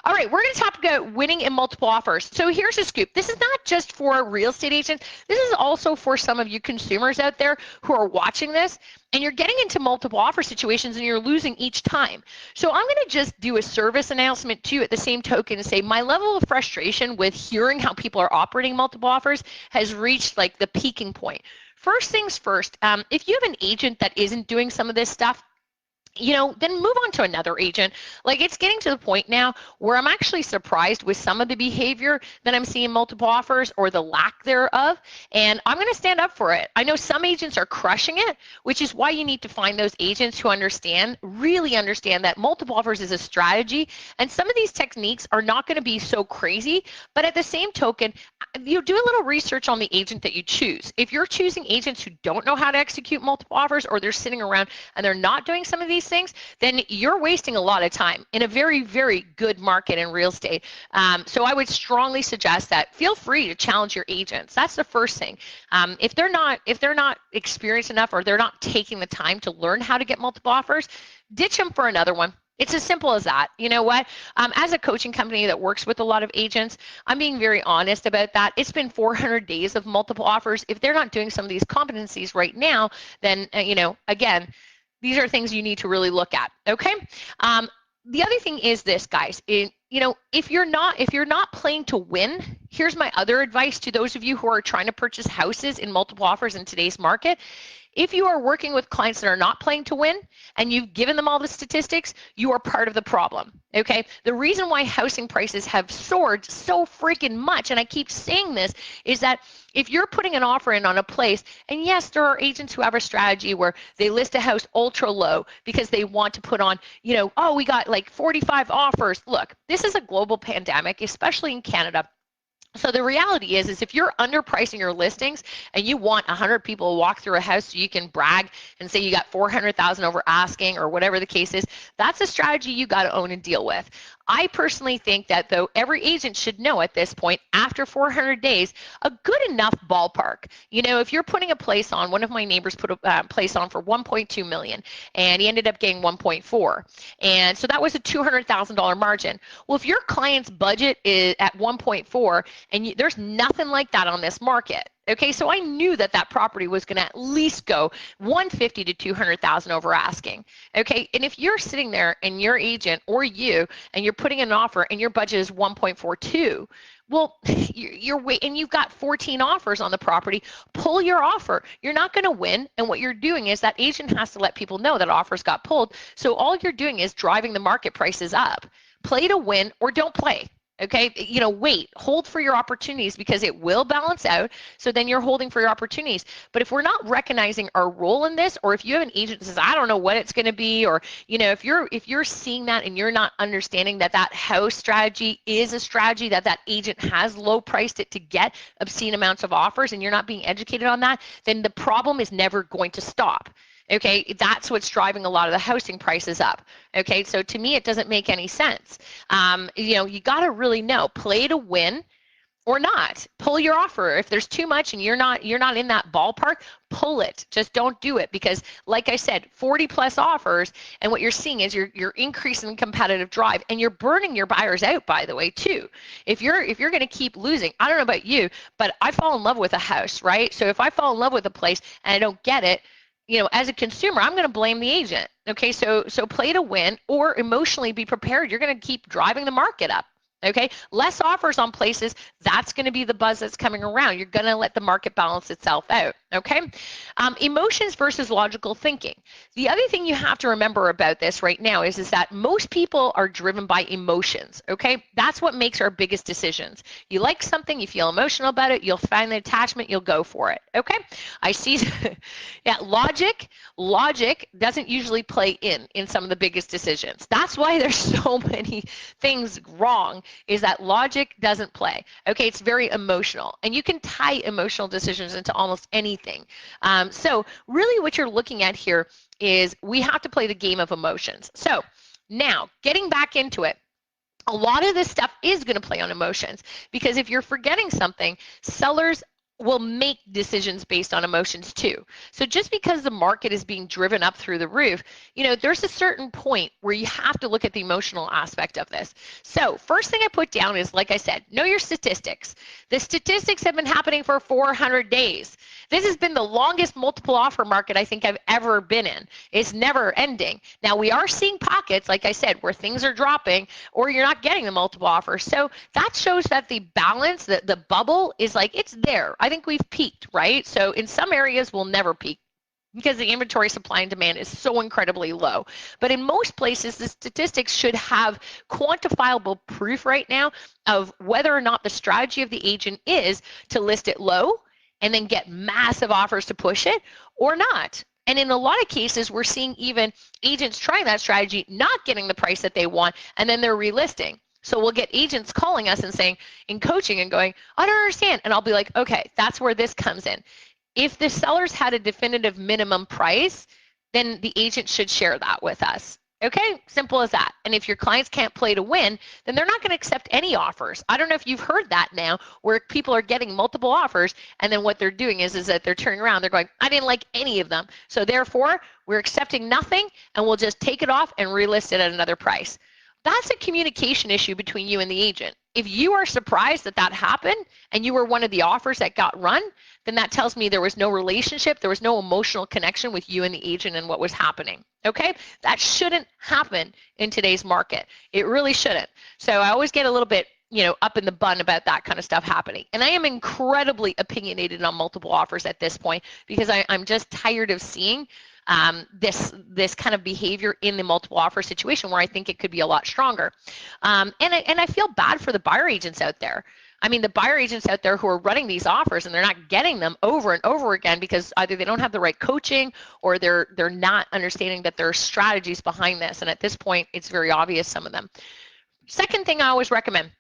All right, we're going to talk about winning in multiple offers. So here's a scoop. This is not just for real estate agents. This is also for some of you consumers out there who are watching this, and you're getting into multiple offer situations and you're losing each time. So I'm going to just do a service announcement too at the same token and say my level of frustration with hearing how people are operating multiple offers has reached like the peaking point. First things first, if you have an agent that isn't doing some of this stuff, then move on to another agent. Like, it's getting to the point now where I'm actually surprised with some of the behavior that I'm seeing multiple offers or the lack thereof, and I'm going to stand up for it. I know some agents are crushing it, which is why you need to find those agents who really understand that multiple offers is a strategy, and some of these techniques are not going to be so crazy, but at the same token, you do a little research on the agent that you choose. If you're choosing agents who don't know how to execute multiple offers, or they're sitting around and they're not doing some of these things, then you're wasting a lot of time in a very, very good market in real estate. So I would strongly suggest that feel free to challenge your agents. That's the first thing. If they're not experienced enough, or they're not taking the time to learn how to get multiple offers, ditch them for another one. It's as simple as that. You know what? As a coaching company that works with a lot of agents, I'm being very honest about that. It's been 400 days of multiple offers. If they're not doing some of these competencies right now, then, again, these are things you need to really look at, okay? The other thing is this, guys. If you're not playing to win, here's my other advice to those of you who are trying to purchase houses in multiple offers in today's market. If you are working with clients that are not playing to win and you've given them all the statistics, you are part of the problem, okay? The reason why housing prices have soared so freaking much, and I keep saying this, is that if you're putting an offer in on a place, and yes, there are agents who have a strategy where they list a house ultra low because they want to put on, oh, we got like 45 offers. Look, this is a global pandemic, especially in Canada. So the reality is if you're underpricing your listings and you want 100 people to walk through a house so you can brag and say you got 400,000 over asking or whatever the case is, that's a strategy you got to own and deal with. I personally think that, though, every agent should know at this point, after 400 days, a good enough ballpark. If you're putting a place on, one of my neighbors put a place on for $1.2 million, and he ended up getting 1.4, and so that was a $200,000 margin. Well, if your client's budget is at 1.4, and there's nothing like that on this market. Okay, so I knew that property was going to at least go 150 to 200,000 over asking. Okay, and if you're sitting there and your agent or you and you're putting an offer and your budget is 1.42, well, you're waiting, and you've got 14 offers on the property, pull your offer. You're not going to win, and what you're doing is that agent has to let people know that offers got pulled. So all you're doing is driving the market prices up. Play to win or don't play. Okay, wait, hold for your opportunities, because it will balance out. So then you're holding for your opportunities. But if we're not recognizing our role in this, or if you have an agent that says, I don't know what it's going to be, or, if you're seeing that and you're not understanding that house strategy is a strategy that agent has low priced it to get obscene amounts of offers, and you're not being educated on that, then the problem is never going to stop. Okay, that's what's driving a lot of the housing prices up. Okay, so to me, it doesn't make any sense. You got to really know, play to win or not. Pull your offer. If there's too much and you're not in that ballpark, pull it. Just don't do it, because, like I said, 40 plus offers, and what you're seeing is you're increasing competitive drive, and you're burning your buyers out, by the way, too. If you're going to keep losing, I don't know about you, but I fall in love with a house, right? So if I fall in love with a place and I don't get it, as a consumer, I'm going to blame the agent. Okay, so play to win or emotionally be prepared. You're going to keep driving the market up. Okay, less offers on places, that's going to be the buzz that's coming around. You're going to let the market balance itself out. Okay, emotions versus logical thinking. The other thing you have to remember about this right now is that most people are driven by emotions. Okay, that's what makes our biggest decisions. You like something, you feel emotional about it, you'll find the attachment, you'll go for it. Okay, I see. Yeah, logic doesn't usually play in some of the biggest decisions. That's why there's so many things wrong, is that logic doesn't play. Okay, it's very emotional, and you can tie emotional decisions into almost anything. So really what you're looking at here is we have to play the game of emotions. So now, getting back into it, a lot of this stuff is going to play on emotions, because if you're forgetting something, sellers will make decisions based on emotions too. So just because the market is being driven up through the roof, there's a certain point where you have to look at the emotional aspect of this. So first thing I put down is, like I said, know your statistics. The statistics have been happening for 400 days. This has been the longest multiple offer market I think I've ever been in. It's never ending. Now we are seeing pockets, like I said, where things are dropping or you're not getting the multiple offers. So that shows that the balance, the bubble is like, it's there. I think we've peaked, right? So in some areas we'll never peak because the inventory supply and demand is so incredibly low. But in most places, the statistics should have quantifiable proof right now of whether or not the strategy of the agent is to list it low and then get massive offers to push it or not. And in a lot of cases, we're seeing even agents trying that strategy, not getting the price that they want, and then they're relisting. So we'll get agents calling us and saying, in coaching and going, I don't understand. And I'll be like, okay, that's where this comes in. If the sellers had a definitive minimum price, then the agent should share that with us. Okay, simple as that. And if your clients can't play to win, then they're not going to accept any offers. I don't know if you've heard that now, where people are getting multiple offers, and then what they're doing is that they're turning around, they're going, I didn't like any of them. So therefore, we're accepting nothing, and we'll just take it off and relist it at another price. That's a communication issue between you and the agent. If you are surprised that that happened and you were one of the offers that got run, then that tells me there was no relationship, there was no emotional connection with you and the agent and what was happening. Okay? That shouldn't happen in today's market. It really shouldn't. So I always get a little bit up in the bun about that kind of stuff happening. And I am incredibly opinionated on multiple offers at this point because I'm just tired of seeing this kind of behavior in the multiple offer situation where I think it could be a lot stronger. And I feel bad for the buyer agents out there. I mean, the buyer agents out there who are running these offers and they're not getting them over and over again because either they don't have the right coaching or they're not understanding that there are strategies behind this. And at this point, it's very obvious, some of them. Second thing I always recommend,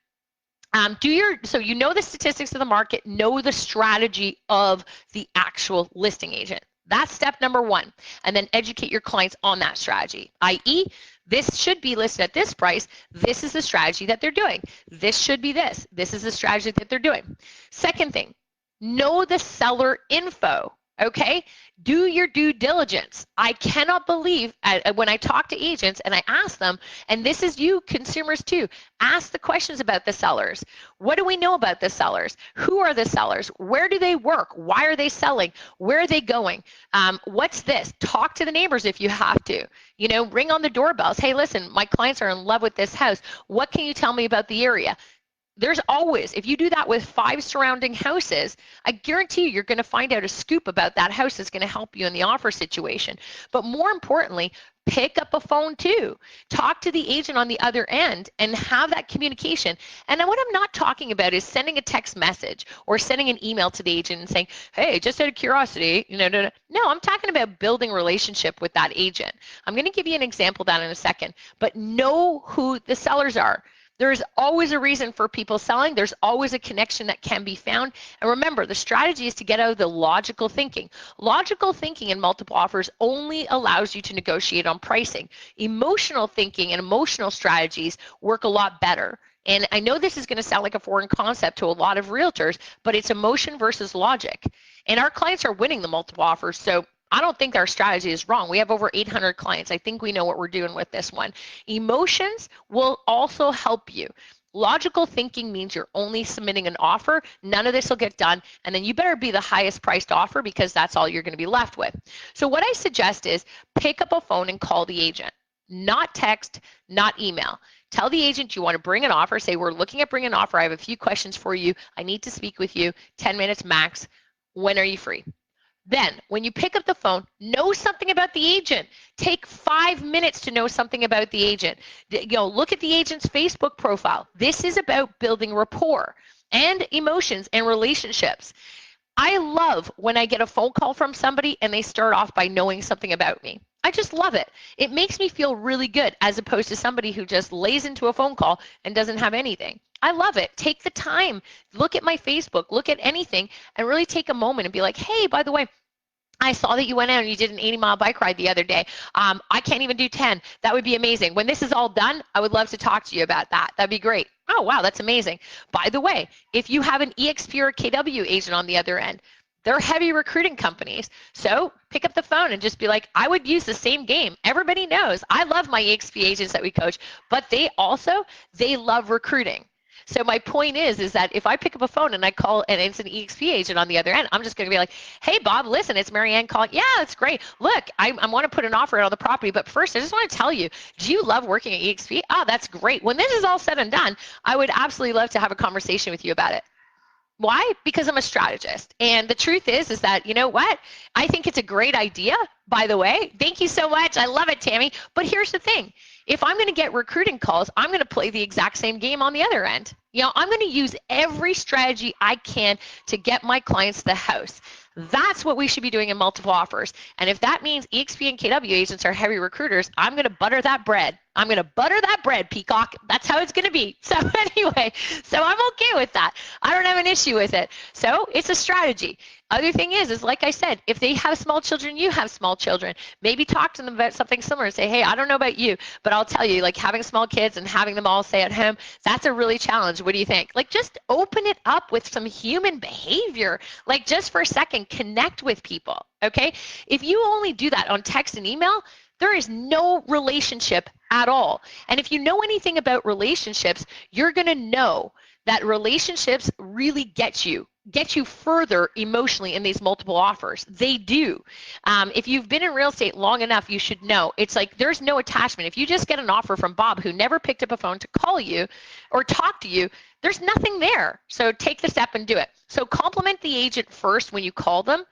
so you know the statistics of the market, know the strategy of the actual listing agent. That's step number one. And then educate your clients on that strategy, i.e., this should be listed at this price. This is the strategy that they're doing. This should be this. This is the strategy that they're doing. Second thing, know the seller info. Okay, do your due diligence. I cannot believe when I talk to agents and I ask them, and this is you consumers too, ask the questions about the sellers. What do we know about the sellers? Who are the sellers? Where do they work? Why are they selling? Where are they going? What's this? Talk to the neighbors if you have to. Ring on the doorbells. Hey, listen, my clients are in love with this house. What can you tell me about the area? There's always, if you do that with 5 surrounding houses, I guarantee you're going to find out a scoop about that house that's going to help you in the offer situation. But more importantly, pick up a phone too. Talk to the agent on the other end and have that communication. And what I'm not talking about is sending a text message or sending an email to the agent and saying, hey, just out of curiosity, No, I'm talking about building a relationship with that agent. I'm going to give you an example of that in a second, but know who the sellers are. There's always a reason for people selling. There's always a connection that can be found. And remember, the strategy is to get out of the logical thinking. Logical thinking in multiple offers only allows you to negotiate on pricing. Emotional thinking and emotional strategies work a lot better. And I know this is going to sound like a foreign concept to a lot of realtors, but it's emotion versus logic. And our clients are winning the multiple offers, so I don't think our strategy is wrong. We have over 800 clients. I think we know what we're doing with this one. Emotions will also help you. Logical thinking means you're only submitting an offer. None of this will get done. And then you better be the highest priced offer because that's all you're going to be left with. So what I suggest is pick up a phone and call the agent. Not text, not email. Tell the agent you want to bring an offer. Say, we're looking at bringing an offer. I have a few questions for you. I need to speak with you. 10 minutes max. When are you free? Then, when you pick up the phone, know something about the agent. Take 5 minutes to know something about the agent. Look at the agent's Facebook profile. This is about building rapport and emotions and relationships. I love when I get a phone call from somebody and they start off by knowing something about me. I just love it. It makes me feel really good as opposed to somebody who just lays into a phone call and doesn't have anything. I love it. Take the time. Look at my Facebook. Look at anything and really take a moment and be like, hey, by the way, I saw that you went out and you did an 80-mile bike ride the other day. I can't even do 10. That would be amazing. When this is all done, I would love to talk to you about that. That'd be great. Oh, wow, that's amazing. By the way, if you have an EXP or KW agent on the other end, they're heavy recruiting companies. So pick up the phone and just be like, I would use the same game. Everybody knows I love my EXP agents that we coach, but they love recruiting. So my point is that if I pick up a phone and I call and it's an EXP agent on the other end, I'm just going to be like, hey, Bob, listen, it's Marianne calling. Yeah, that's great. Look, I want to put an offer out on the property, but first I just want to tell you, do you love working at EXP? Oh, that's great. When this is all said and done, I would absolutely love to have a conversation with you about it. Why? Because I'm a strategist. And the truth is that, you know what? I think it's a great idea, by the way. Thank you so much. I love it, Tammy. But here's the thing. If I'm going to get recruiting calls, I'm going to play the exact same game on the other end. You know, I'm going to use every strategy I can to get my clients to the house. That's what we should be doing in multiple offers. And if that means EXP and KW agents are heavy recruiters, I'm going to butter that bread. I'm going to butter that bread, Peacock. That's how it's going to be. So anyway, so I'm okay with that. I don't have an issue with it. So it's a strategy. Other thing is like I said, if they have small children, you have small children, maybe talk to them about something similar and say, hey, I don't know about you, but I'll tell you, like having small kids and having them all stay at home, that's a really challenge. What do you think? Like just open it up with some human behavior. Like just for a second, connect with people, okay? If you only do that on text and email, there is no relationship at all. And if you know anything about relationships, you're going to know that relationships really get you further emotionally in these multiple offers. They do. If you've been in real estate long enough, you should know. It's like there's no attachment. If you just get an offer from Bob who never picked up a phone to call you or talk to you, there's nothing there. So take the step and do it. So compliment the agent first when you call them,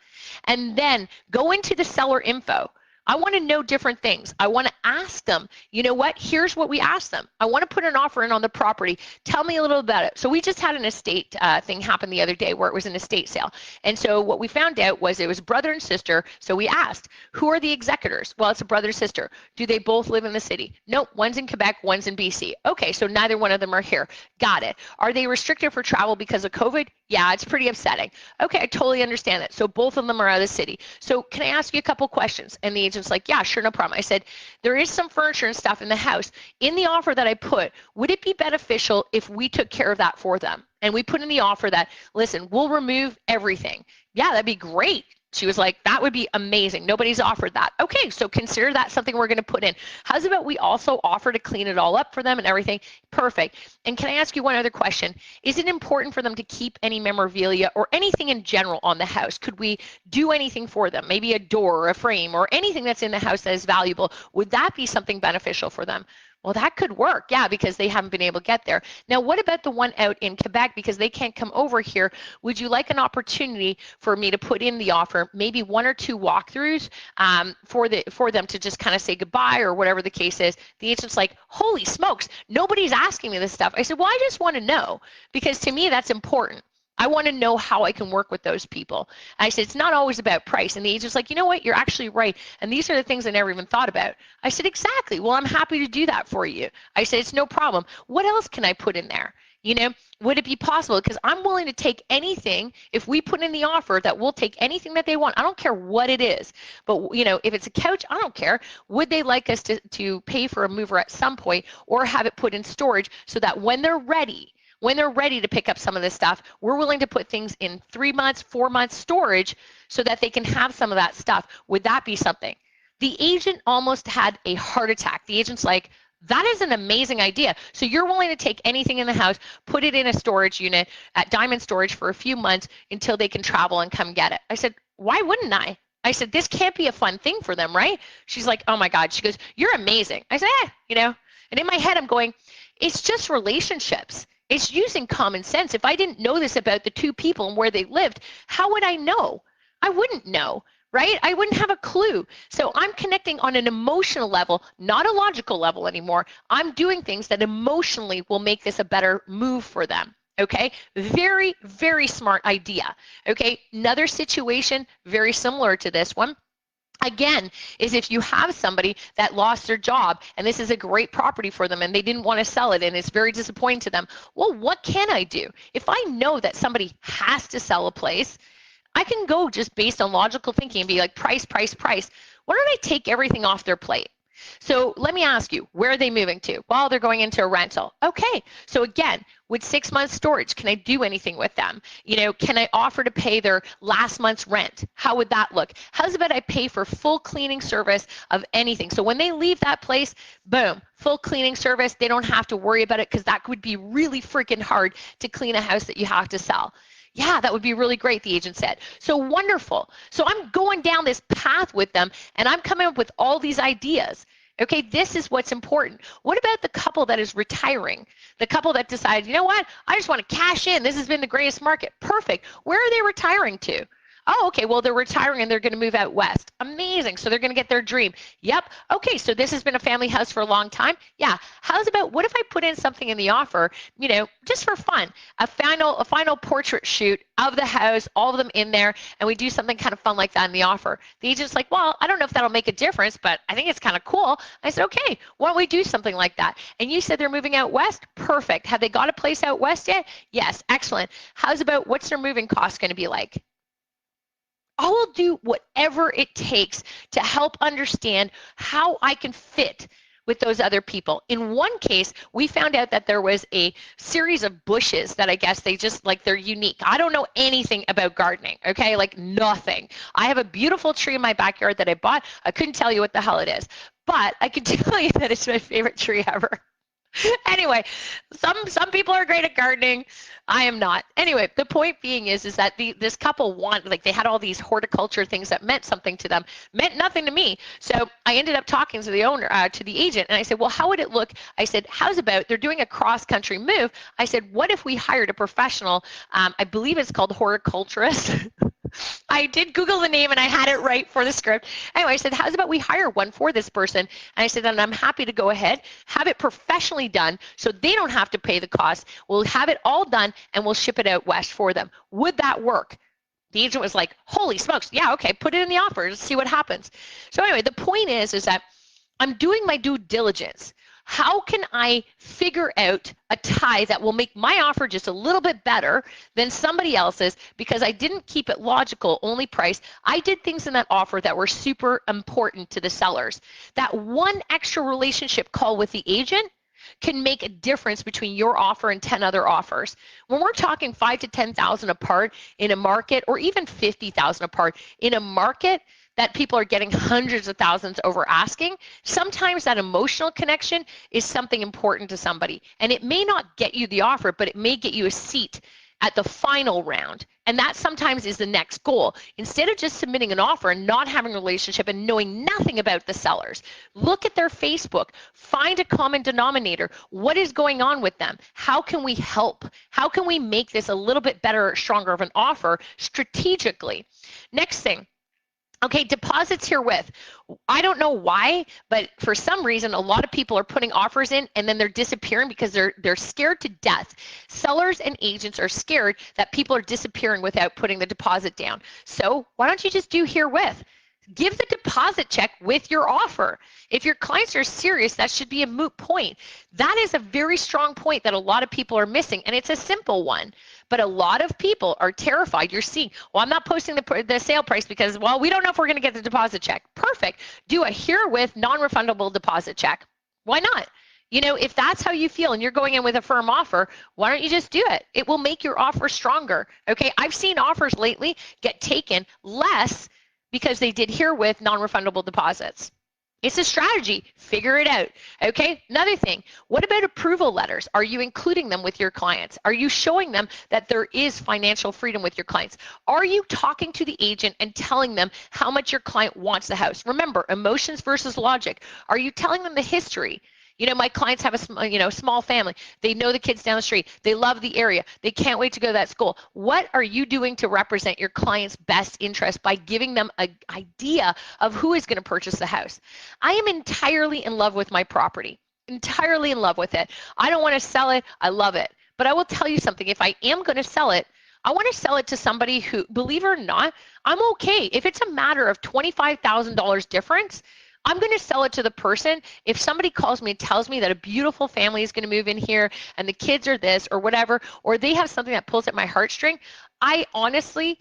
and then go into the seller info. I want to know different things. I want to ask them, you know what, here's what we asked them. I want to put an offer in on the property. Tell me a little about it. So we just had an estate thing happen the other day where it was an estate sale. And so what we found out was it was brother and sister. So we asked, who are the executors? Well, it's a brother and sister. Do they both live in the city? Nope, one's in Quebec, one's in BC. Okay, so neither one of them are here. Got it. Are they restricted for travel because of COVID? Yeah, it's pretty upsetting. Okay, I totally understand that. So both of them are out of the city. So can I ask you a couple questions? And the agent's like, yeah, sure, no problem. I said, there is some furniture and stuff in the house. In the offer that I put, would it be beneficial if we took care of that for them? And we put in the offer that, listen, we'll remove everything. Yeah, that'd be great. She was like, that would be amazing. Nobody's offered that. Okay, so consider that something we're going to put in. How's about we also offer to clean it all up for them and everything? Perfect. And can I ask you one other question? Is it important for them to keep any memorabilia or anything in general on the house? Could we do anything for them? Maybe a door or a frame or anything that's in the house that is valuable. Would that be something beneficial for them? Well, that could work, yeah, because they haven't been able to get there. Now, what about the one out in Quebec because they can't come over here? Would you like an opportunity for me to put in the offer, maybe 1 or 2 walkthroughs for them to just kind of say goodbye or whatever the case is? The agent's like, holy smokes, nobody's asking me this stuff. I said, well, I just want to know because to me that's important. I want to know how I can work with those people. I said, it's not always about price. And the agent's like, you know what, you're actually right. And these are the things I never even thought about. I said, exactly. Well, I'm happy to do that for you. I said, it's no problem. What else can I put in there? You know, would it be possible? Because I'm willing to take anything. If we put in the offer that we'll take anything that they want, I don't care what it is. But, you know, if it's a couch, I don't care. Would they like us to pay for a mover at some point or have it put in storage so that when they're ready to pick up some of this stuff, we're willing to put things in 3 months, 4 months storage so that they can have some of that stuff. Would that be something? The agent almost had a heart attack. The agent's like, that is an amazing idea. So you're willing to take anything in the house, put it in a storage unit at Diamond Storage for a few months until they can travel and come get it. I said, why wouldn't I? I said, this can't be a fun thing for them, right? She's like, oh my God. She goes, you're amazing. I said, you know, and in my head I'm going, it's just relationships. It's using common sense. If I didn't know this about the 2 people and where they lived, how would I know? I wouldn't know, right? I wouldn't have a clue. So I'm connecting on an emotional level, not a logical level anymore. I'm doing things that emotionally will make this a better move for them. Okay, very, very smart idea. Okay, another situation very similar to this one. Again, is if you have somebody that lost their job and this is a great property for them and they didn't want to sell it and it's very disappointing to them, well, what can I do? If I know that somebody has to sell a place, I can go just based on logical thinking and be like, price, price, price. Why don't I take everything off their plate? So let me ask you, where are they moving to? Well, they're going into a rental. Okay, so again, with 6 months storage, can I do anything with them? Can I offer to pay their last month's rent? How would that look? How's about I pay for full cleaning service of anything? So when they leave that place, boom, full cleaning service. They don't have to worry about it, because that would be really freaking hard to clean a house that you have to sell. Yeah, that would be really great, the agent said. So wonderful. So I'm going down this path with them, and I'm coming up with all these ideas. Okay, this is what's important. What about the couple that is retiring? The couple that decided, you know what, I just want to cash in. This has been the greatest market. Perfect. Where are they retiring to? Oh, okay, well, they're retiring and they're going to move out west. Amazing. So they're going to get their dream. Yep. Okay, so this has been a family house for a long time. Yeah. How's about, what if I put in something in the offer, just for fun, a final portrait shoot of the house, all of them in there, and we do something kind of fun like that in the offer. The agent's like, well, I don't know if that'll make a difference, but I think it's kind of cool. I said, okay, why don't we do something like that? And you said they're moving out west? Perfect. Have they got a place out west yet? Yes. Excellent. How's about, what's their moving cost going to be like? I will do whatever it takes to help understand how I can fit with those other people. In one case, we found out that there was a series of bushes that I guess they're unique. I don't know anything about gardening, okay? Like nothing. I have a beautiful tree in my backyard that I bought. I couldn't tell you what the hell it is, but I can tell you that it's my favorite tree ever. Anyway, some people are great at gardening. I am not. Anyway, the point being is that this couple they had all these horticulture things that meant something to them, meant nothing to me. So I ended up talking to the owner, to the agent, and I said, well, how would it look? I said, how's about, they're doing a cross-country move. I said, what if we hired a professional? I believe it's called horticulturist. I did Google the name and I had it right for the script. Anyway, I said, how's about we hire one for this person? And I said, and I'm happy to go ahead, have it professionally done so they don't have to pay the cost. We'll have it all done and we'll ship it out west for them. Would that work? The agent was like, holy smokes, yeah, okay, put it in the offer, let's see what happens. So anyway, the point is that I'm doing my due diligence. How can I figure out a tie that will make my offer just a little bit better than somebody else's, because I didn't keep it logical, only price. I did things in that offer that were super important to the sellers. That one extra relationship call with the agent can make a difference between your offer and 10 other offers. When we're talking 5,000 to 10,000 apart in a market, or even 50,000 apart in a market that people are getting hundreds of thousands over asking, sometimes that emotional connection is something important to somebody. And it may not get you the offer, but it may get you a seat at the final round. And that sometimes is the next goal. Instead of just submitting an offer and not having a relationship and knowing nothing about the sellers, look at their Facebook, find a common denominator. What is going on with them? How can we help? How can we make this a little bit better or stronger of an offer strategically? Next thing. Okay, deposits herewith. I don't know why, but for some reason, a lot of people are putting offers in and then they're disappearing because they're scared to death. Sellers and agents are scared that people are disappearing without putting the deposit down. So why don't you just do herewith? Give the deposit check with your offer. If your clients are serious, that should be a moot point. That is a very strong point that a lot of people are missing, and it's a simple one. But a lot of people are terrified. You're seeing, well, I'm not posting the sale price because, well, we don't know if we're going to get the deposit check. Perfect. Do a herewith non-refundable deposit check. Why not? You know, if that's how you feel and you're going in with a firm offer, why don't you just do it? It will make your offer stronger. Okay, I've seen offers lately get taken less because they did herewith non-refundable deposits. It's a strategy. Figure it out. Okay, another thing, what about approval letters? Are you including them with your clients? Are you showing them that there is financial freedom with your clients? Are you talking to the agent and telling them how much your client wants the house? Remember, emotions versus logic. Are you telling them the history? You know, my clients have a small family. They know the kids down the street. They love the area. They can't wait to go to that school. What are you doing to represent your client's best interest by giving them an idea of who is going to purchase the house? I am entirely in love with my property, entirely in love with it. I don't want to sell it. I love it. But I will tell you something. If I am going to sell it, I want to sell it to somebody who, believe it or not, I'm okay. If it's a matter of $25,000 difference, I'm going to sell it to the person. If somebody calls me and tells me that a beautiful family is going to move in here and the kids are this or whatever, or they have something that pulls at my heartstring, I honestly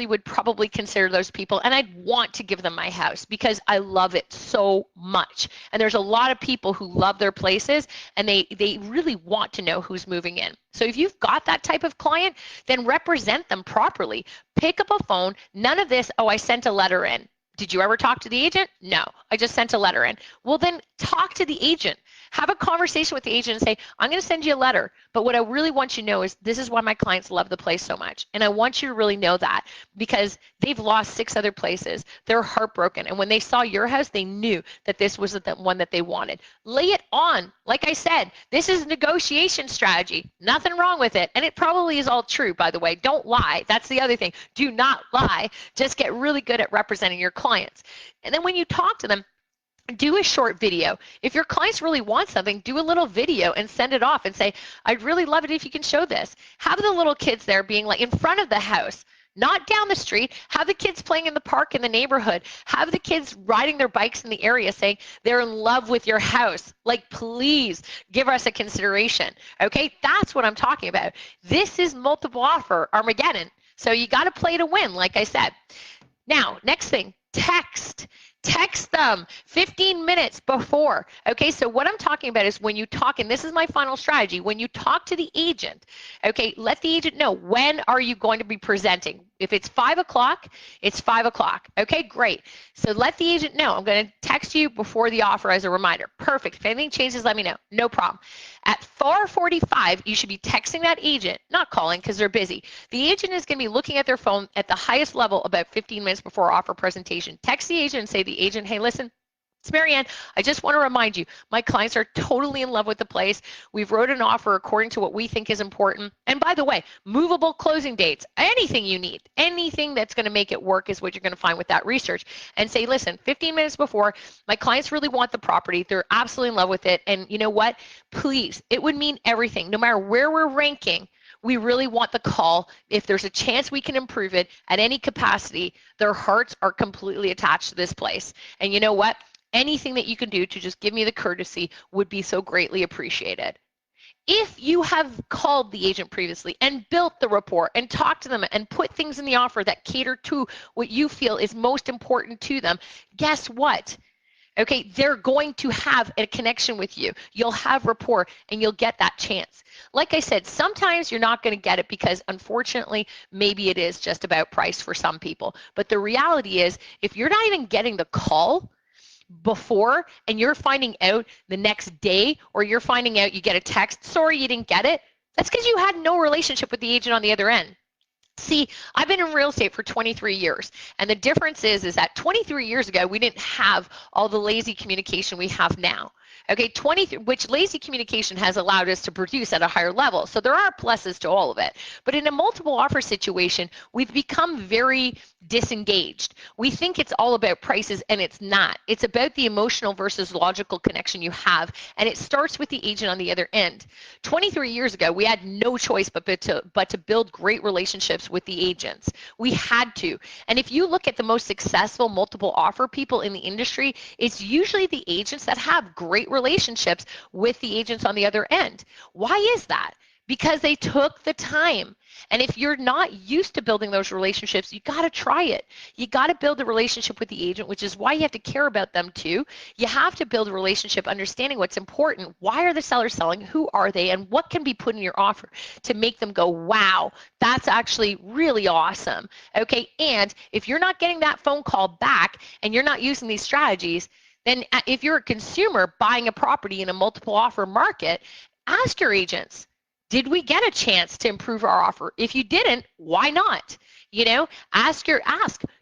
would probably consider those people, and I'd want to give them my house because I love it so much. And there's a lot of people who love their places, and they really want to know who's moving in. So if you've got that type of client, then represent them properly. Pick up a phone. None of this, oh, I sent a letter in. Did you ever talk to the agent? No, I just sent a letter in. Well, then talk to the agent. Have a conversation with the agent and say, I'm going to send you a letter, but what I really want you to know is this is why my clients love the place so much. And I want you to really know that because they've lost 6 other places. They're heartbroken. And when they saw your house, they knew that this was the one that they wanted. Lay it on. Like I said, this is a negotiation strategy. Nothing wrong with it. And it probably is all true, by the way. Don't lie. That's the other thing. Do not lie. Just get really good at representing your clients. And then when you talk to them, do a short video. If your clients really want something, do a little video and send it off and say, I'd really love it if you can show this. Have the little kids there being like in front of the house, not down the street. Have the kids playing in the park in the neighborhood. Have the kids riding their bikes in the area saying they're in love with your house. Like, please give us a consideration. Okay, that's what I'm talking about. This is multiple offer Armageddon. So you got to play to win, like I said. Now, next thing, text. Text them 15 minutes before. Okay, so what I'm talking about is when you talk, and this is my final strategy, when you talk to the agent, okay, let the agent know when are you going to be presenting. If it's 5 o'clock, it's 5 o'clock. Okay, great. So let the agent know. I'm going to text you before the offer as a reminder. Perfect. If anything changes, let me know. No problem. At 4:45, you should be texting that agent, not calling because they're busy. The agent is going to be looking at their phone at the highest level about 15 minutes before offer presentation. Text the agent and say to the agent, hey, listen, it's Marianne. I just want to remind you, my clients are totally in love with the place. We've wrote an offer according to what we think is important. And by the way, movable closing dates, anything you need, anything that's going to make it work is what you're going to find with that research. And say, listen, 15 minutes before, my clients really want the property. They're absolutely in love with it. And you know what? Please, it would mean everything. No matter where we're ranking, we really want the call. If there's a chance we can improve it at any capacity, their hearts are completely attached to this place. And you know what? Anything that you can do to just give me the courtesy would be so greatly appreciated. If you have called the agent previously and built the rapport and talked to them and put things in the offer that cater to what you feel is most important to them, guess what? Okay, they're going to have a connection with you. You'll have rapport and you'll get that chance. Like I said, sometimes you're not going to get it because unfortunately, maybe it is just about price for some people. But the reality is, if you're not even getting the call before and you're finding out the next day, or you're finding out you get a text, sorry you didn't get it, that's because you had no relationship with the agent on the other end. See, I've been in real estate for 23 years, and the difference is that 23 years ago, we didn't have all the lazy communication we have now. Okay, which lazy communication has allowed us to produce at a higher level. So there are pluses to all of it. But in a multiple offer situation, we've become very disengaged. We think it's all about prices, and it's not. It's about the emotional versus logical connection you have, and it starts with the agent on the other end. 23 years ago, we had no choice but to build great relationships with the agents. We had to. And if you look at the most successful multiple offer people in the industry, it's usually the agents that have great relationships with the agents on the other end. Why is that? Because they took the time. And if you're not used to building those relationships, you got to try it. You got to build a relationship with the agent, which is why you have to care about them too. You have to build a relationship understanding what's important. Why are the sellers selling? Who are they? And what can be put in your offer to make them go, wow, that's actually really awesome. Okay, and if you're not getting that phone call back and you're not using these strategies, then if you're a consumer buying a property in a multiple offer market, ask your agents, did we get a chance to improve our offer? If you didn't, why not? You know, ask,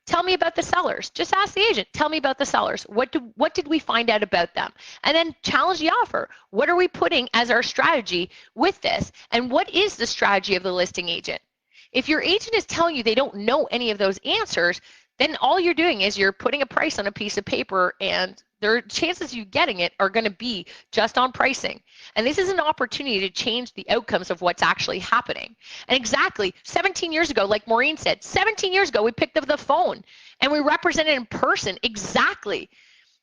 tell me about the sellers. Just ask the agent, tell me about the sellers. What did we find out about them? And then challenge the offer. What are we putting as our strategy with this? And what is the strategy of the listing agent? If your agent is telling you they don't know any of those answers, then all you're doing is you're putting a price on a piece of paper, and their chances of you getting it are going to be just on pricing. And this is an opportunity to change the outcomes of what's actually happening. And exactly 17 years ago, like Maureen said, 17 years ago, we picked up the phone and we represented in person exactly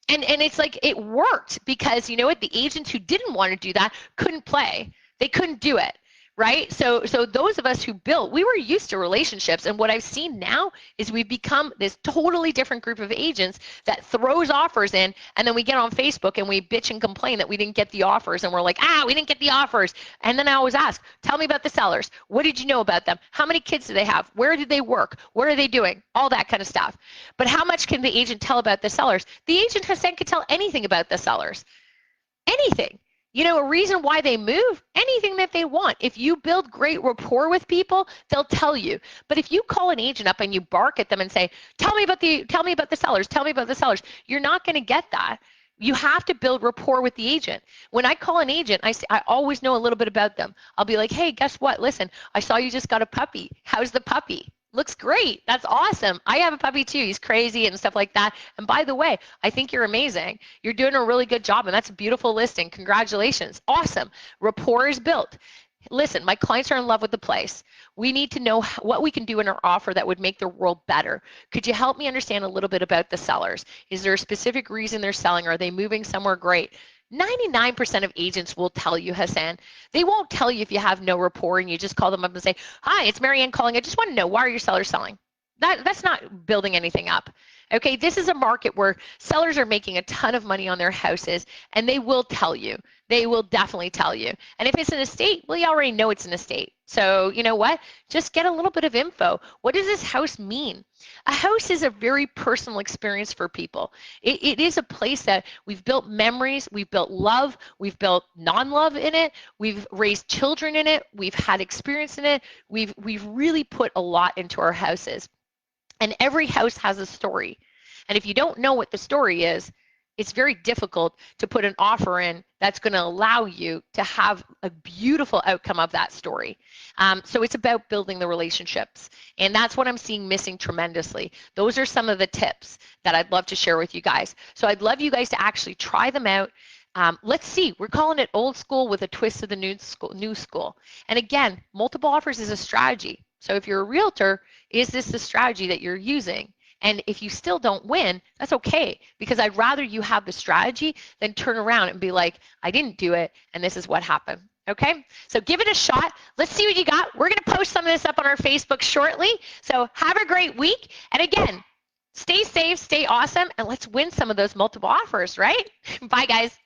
And it's like it worked because you know what? The agents who didn't want to do that couldn't play. They couldn't do it. Right? So those of us who built, we were used to relationships. And what I've seen now is we've become this totally different group of agents that throws offers in, and then we get on Facebook and we bitch and complain that we didn't get the offers, and we're like, we didn't get the offers. And then I always ask, tell me about the sellers. What did you know about them? How many kids do they have? Where did they work? What are they doing? All that kind of stuff. But how much can the agent tell about the sellers? The agent Hassan could tell anything about the sellers. Anything. You know, a reason why they move, anything that they want. If you build great rapport with people, they'll tell you. But if you call an agent up and you bark at them and say, tell me about the sellers, tell me about the sellers, you're not going to get that. You have to build rapport with the agent. When I call an agent, I always know a little bit about them. I'll be like, hey, guess what? Listen, I saw you just got a puppy. How's the puppy? Looks great. That's awesome. I have a puppy too. He's crazy and stuff like that. And by the way, I think you're amazing. You're doing a really good job, and that's a beautiful listing. Congratulations. Awesome. Rapport is built. Listen, my clients are in love with the place. We need to know what we can do in our offer that would make their world better. Could you help me understand a little bit about the sellers? Is there a specific reason they're selling? Are they moving somewhere great? 99% of agents will tell you, Hassan. They won't tell you if you have no rapport and you just call them up and say, hi, it's Marianne calling. I just want to know, why are your sellers selling? That's not building anything up. Okay, this is a market where sellers are making a ton of money on their houses, and they will tell you. They will definitely tell you. And if it's an estate, well, you already know it's an estate. So you know what? Just get a little bit of info. What does this house mean? A house is a very personal experience for people. It is a place that we've built memories, we've built love, we've built non-love in it, we've raised children in it, we've had experience in it, we've really put a lot into our houses. And every house has a story. And if you don't know what the story is, it's very difficult to put an offer in that's going to allow you to have a beautiful outcome of that story. So it's about building the relationships. And that's what I'm seeing missing tremendously. Those are some of the tips that I'd love to share with you guys. So I'd love you guys to actually try them out. Let's see, we're calling it old school with a twist of the new school. And again, multiple offers is a strategy. So if you're a realtor, is this the strategy that you're using? And if you still don't win, that's okay, because I'd rather you have the strategy than turn around and be like, I didn't do it, and this is what happened. Okay, so give it a shot. Let's see what you got. We're going to post some of this up on our Facebook shortly. So have a great week. And again, stay safe, stay awesome, and let's win some of those multiple offers, right? Bye, guys.